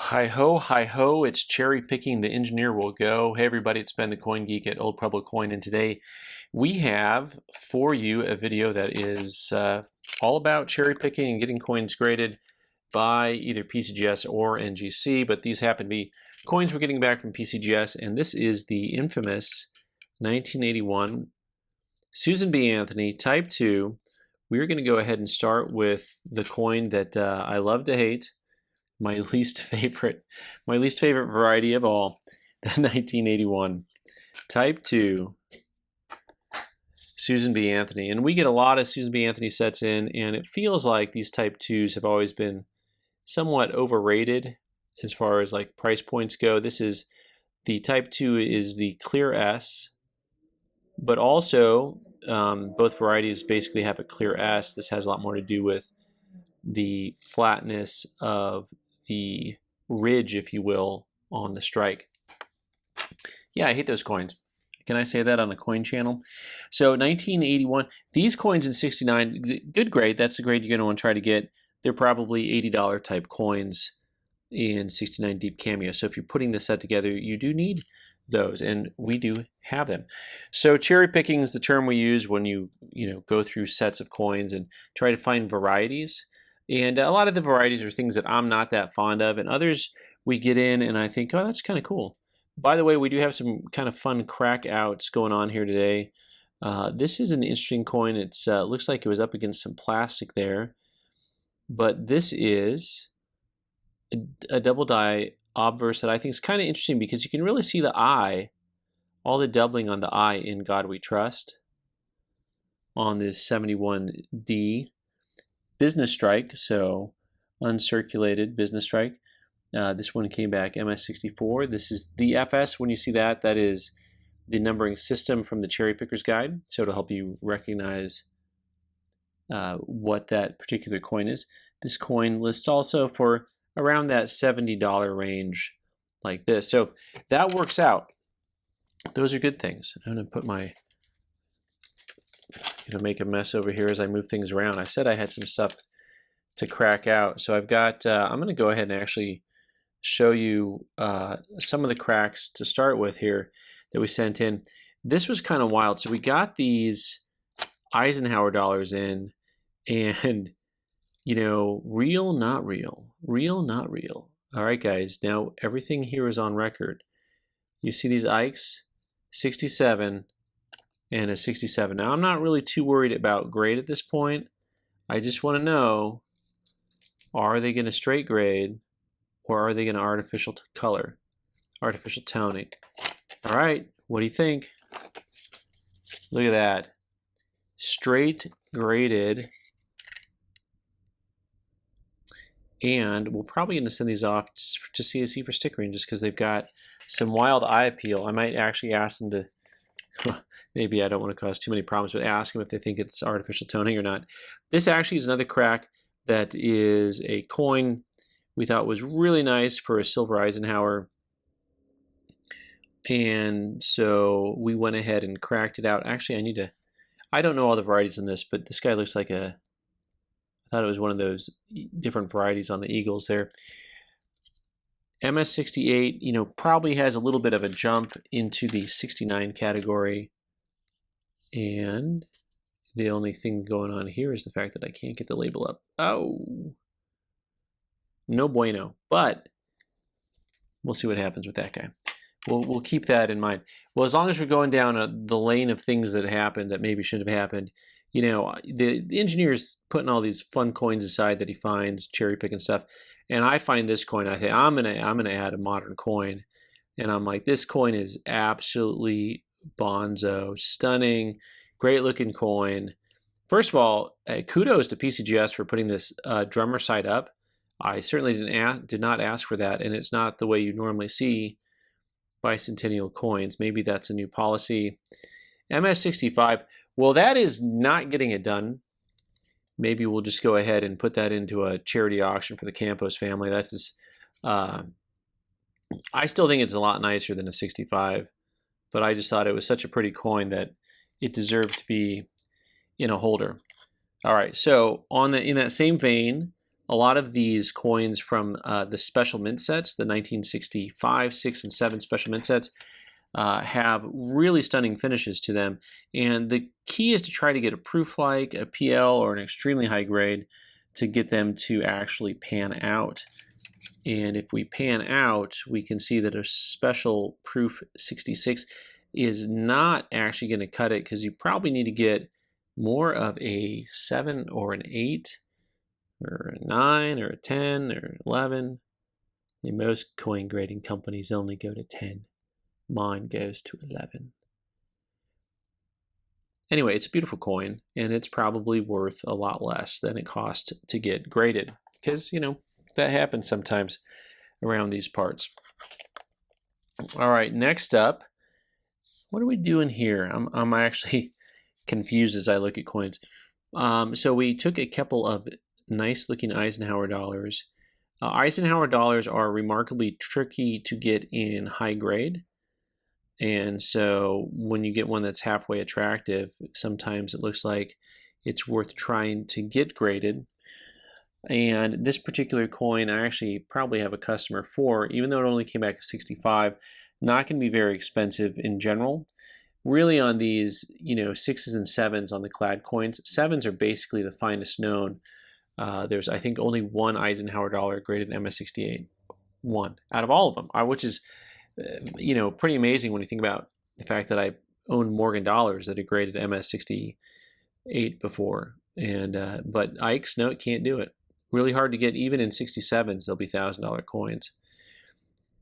Hi ho, it's Cherry Picking, the engineer will go. Hey everybody, it's Ben the Coin Geek at Old Pueblo Coin, and today we have for you a video that is all about cherry picking and getting coins graded by either PCGS or NGC, but these happen to be coins we're getting back from PCGS, and this is the infamous 1981 Susan B. Anthony Type 2. We're going to go ahead and start with the coin that I love to hate, my least favorite variety of all, the 1981 Type 2 Susan B. Anthony. And we get a lot of Susan B. Anthony sets in, and it feels like these Type 2s have always been somewhat overrated as far as like price points go. This is the Type 2 is the clear S, but also both varieties basically have a clear S. This has a lot more to do with the flatness of the ridge, if you will, on the strike. Yeah, I hate those coins. Can I say that on a coin channel? So 1981, these coins in 69, good grade. That's the grade you're going to want to try to get. They're probably $80 type coins in 69 deep cameo. So if you're putting this set together, you do need those, and we do have them. So cherry picking is the term we use when you go through sets of coins and try to find varieties. And a lot of the varieties are things that I'm not that fond of, and others we get in and I think, oh, that's kind of cool. By the way, we do have some kind of fun crackouts going on here today. This is an interesting coin. It looks like it was up against some plastic there, but this is a double die obverse that I think is kind of interesting because you can really see the eye, all the doubling on the eye in God We Trust on this 71D. Business strike, so uncirculated business strike. This one came back MS64. This is the FS. When you see that, that is the numbering system from the Cherry Picker's Guide, so it'll help you recognize what that particular coin is. This coin lists also for around that $70 range like this. So that works out. Those are good things. I'm going to put my make a mess over here as I move things around. I said I had some stuff to crack out, so I've got I'm going to go ahead and actually show you some of the cracks to start with here that we sent in. This was kind of wild. So we got these Eisenhower dollars in, and real, not real, real, not real. All right, guys, now everything here is on record. You see these Ikes, 67 and a 67. Now, I'm not really too worried about grade at this point. I just want to know, are they going to straight grade, or are they going to artificial color, artificial toning? All right, what do you think? Look at that. Straight graded. And we're probably going to send these off to CSC for stickering just because they've got some wild eye appeal. I might actually ask them to, maybe I don't want to cause too many problems, but ask them if they think it's artificial toning or not. This actually is another crack that is a coin we thought was really nice for a silver Eisenhower. And so we went ahead and cracked it out. Actually, I don't know all the varieties in this, but this guy looks like I thought it was one of those different varieties on the Eagles there. MS68, probably has a little bit of a jump into the 69 category. And the only thing going on here is the fact that I can't get the label up. Oh, no bueno. But we'll see what happens with that guy. We'll keep that in mind. Well, as long as we're going down the lane of things that happened that maybe shouldn't have happened, the engineer's putting all these fun coins aside that he finds, cherry picking stuff. And I find this coin, I think I'm gonna add a modern coin. And I'm like, this coin is absolutely bonzo, stunning, great looking coin. First of all, kudos to PCGS for putting this drummer side up. I certainly did not ask for that, and it's not the way you normally see bicentennial coins. Maybe that's a new policy. MS65, well, that is not getting it done. Maybe we'll just go ahead and put that into a charity auction for the Campos family. That's just, I still think it's a lot nicer than a 65, but I just thought it was such a pretty coin that it deserved to be in a holder. All right, so in that same vein, a lot of these coins from the special mint sets, the 1965, 6, and 7 special mint sets, have really stunning finishes to them. And the key is to try to get a proof like a PL or an extremely high grade to get them to actually pan out. And if we pan out, we can see that a special proof 66 is not actually going to cut it, because you probably need to get more of a 7 or an 8 or a 9 or a 10 or 11. And most coin grading companies only go to 10. Mine goes to 11. Anyway, it's a beautiful coin, and it's probably worth a lot less than it cost to get graded, because, you know, that happens sometimes around these parts. All right, next up, what are we doing here? I'm actually confused as I look at coins. So we took a couple of nice looking Eisenhower dollars. Eisenhower dollars are remarkably tricky to get in high grade. And so when you get one that's halfway attractive, sometimes it looks like it's worth trying to get graded. And this particular coin, I actually probably have a customer for, even though it only came back at 65, not going to be very expensive in general. Really on these, you know, 6s and 7s on the clad coins, 7s are basically the finest known. There's, I think, only one Eisenhower dollar graded MS68. One out of all of them, which is, you know, pretty amazing when you think about the fact that I owned Morgan dollars that had graded MS68 before. And but Ike's, no, it can't do it. Really hard to get. Even in 67s, they'll be $1,000 coins.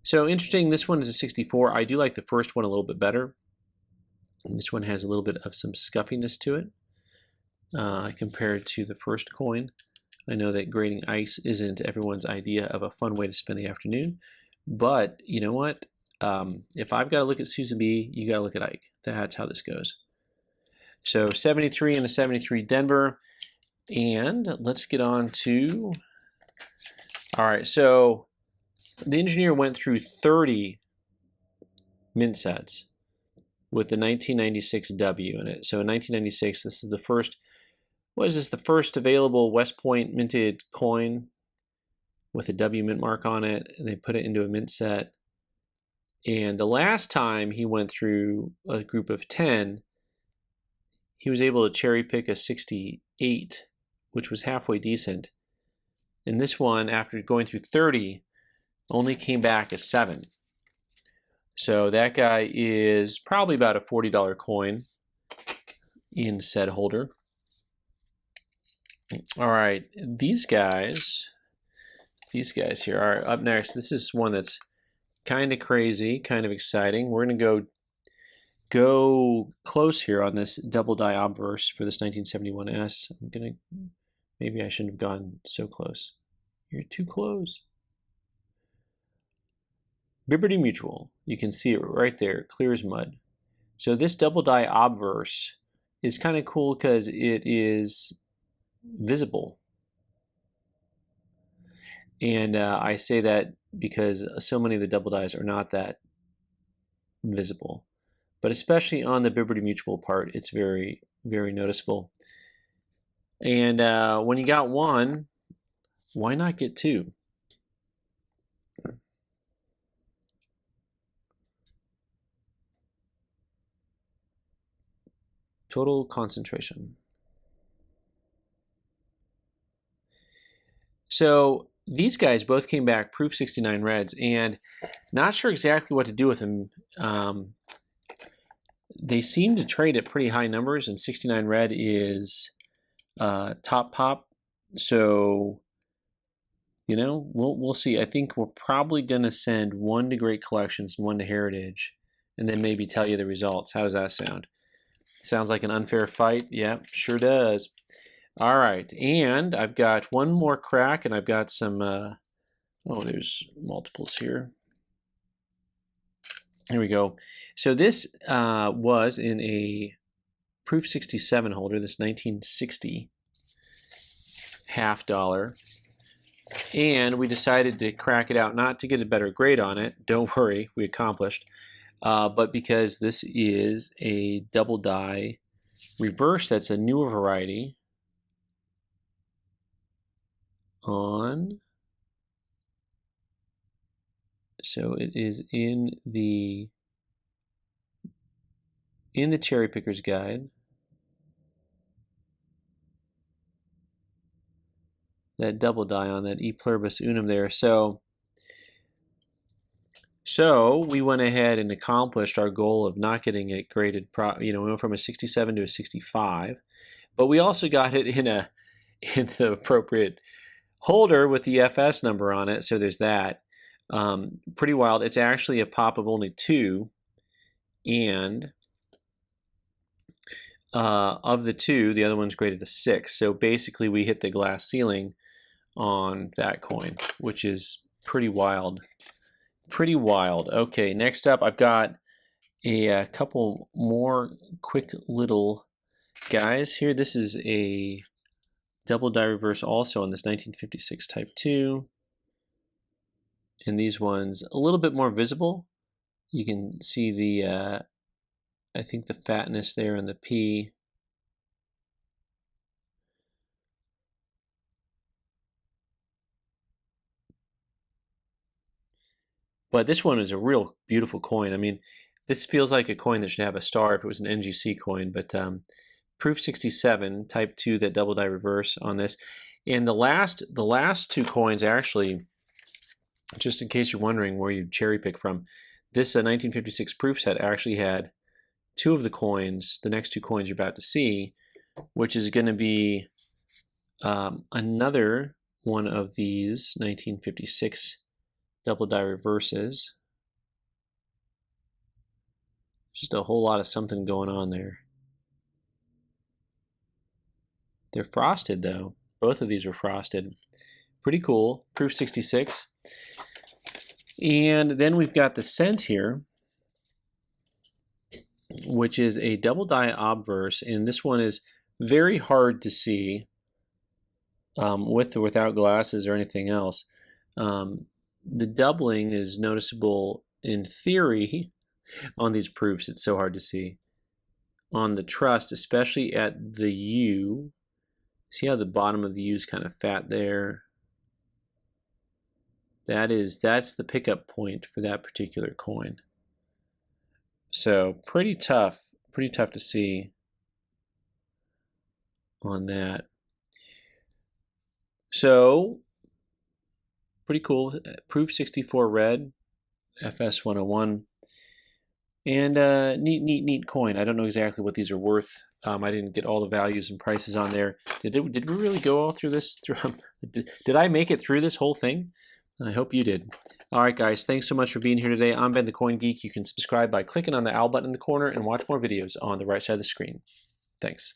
So interesting, this one is a 64. I do like the first one a little bit better. And this one has a little bit of some scuffiness to it compared to the first coin. I know that grading ice isn't everyone's idea of a fun way to spend the afternoon, but you know what? If I've got to look at Susan B, you got to look at Ike. That's how this goes. So 73 and a 73 Denver. And let's get on to, all right, so the engineer went through 30 mint sets with the 1996 W in it. So in 1996, this is the first, what is this, the first available West Point minted coin with a W mint mark on it, and they put it into a mint set. And the last time he went through a group of 10, he was able to cherry pick a 68, which was halfway decent. And this one, after going through 30, only came back as 7. So that guy is probably about a $40 coin in said holder. All right, these guys here are up next. This is one that's kind of crazy, kind of exciting. We're gonna go close here on this double die obverse for this 1971S. Maybe I shouldn't have gone so close. You're too close. Liberty Mutual, you can see it right there, clear as mud. So this double die obverse is kind of cool because it is visible. And I say that because so many of the double dies are not that visible. But especially on the Liberty Mutual part, it's very, very noticeable. And when you got one, why not get two? Total concentration. So these guys both came back proof 69 reds, and not sure exactly what to do with them. They seem to trade at pretty high numbers, and 69 red is top pop. So, you know, we'll see. I think we're probably going to send one to Great Collections and one to Heritage, and then maybe tell you the results. How does that sound? Sounds like an unfair fight? Yeah, sure does. All right, and I've got one more crack, and I've got some, oh, there's multiples here. Here we go. So this was in a proof 67 holder, this 1960 half dollar. And we decided to crack it out, not to get a better grade on it. Don't worry, we accomplished. But because this is a double die reverse, that's a newer variety. on. So it is in the Cherry Picker's Guide. That double die on that E pluribus unum there. So we went ahead and accomplished our goal of not getting it graded. We went from a 67 to a 65, but we also got it in the appropriate holder with the FS number on it. So there's that. Pretty wild. It's actually a pop of only 2, and of the 2, the other one's graded a 6. So basically, we hit the glass ceiling on that coin, which is pretty wild. Pretty wild. Okay, next up, I've got a couple more quick little guys here. This is a double die reverse also on this 1956 Type 2. And these ones a little bit more visible. You can see the, I think the fatness there on the P. But this one is a real beautiful coin. I mean, this feels like a coin that should have a star if it was an NGC coin, but proof 67, Type 2, that double die reverse on this. And the last 2 coins actually, just in case you're wondering where you cherry pick from, this 1956 proof set actually had 2 of the coins, the next 2 coins you're about to see, which is going to be another one of these 1956 double die reverses. Just a whole lot of something going on there. They're frosted though. Both of these are frosted. Pretty cool. Proof 66. And then we've got the cent here, which is a double die obverse, and this one is very hard to see with or without glasses or anything else. The doubling is noticeable in theory on these proofs. It's so hard to see. On the trust, especially at the U, see how the bottom of the U is kind of fat there? That's the pickup point for that particular coin. So pretty tough to see on that. So pretty cool. Proof 64 red, FS 101, and neat coin. I don't know exactly what these are worth. I didn't get all the values and prices on there. Did we really go all through this? Did I make it through this whole thing? I hope you did. All right, guys, thanks so much for being here today. I'm Ben the Coin Geek. You can subscribe by clicking on the owl button in the corner and watch more videos on the right side of the screen. Thanks.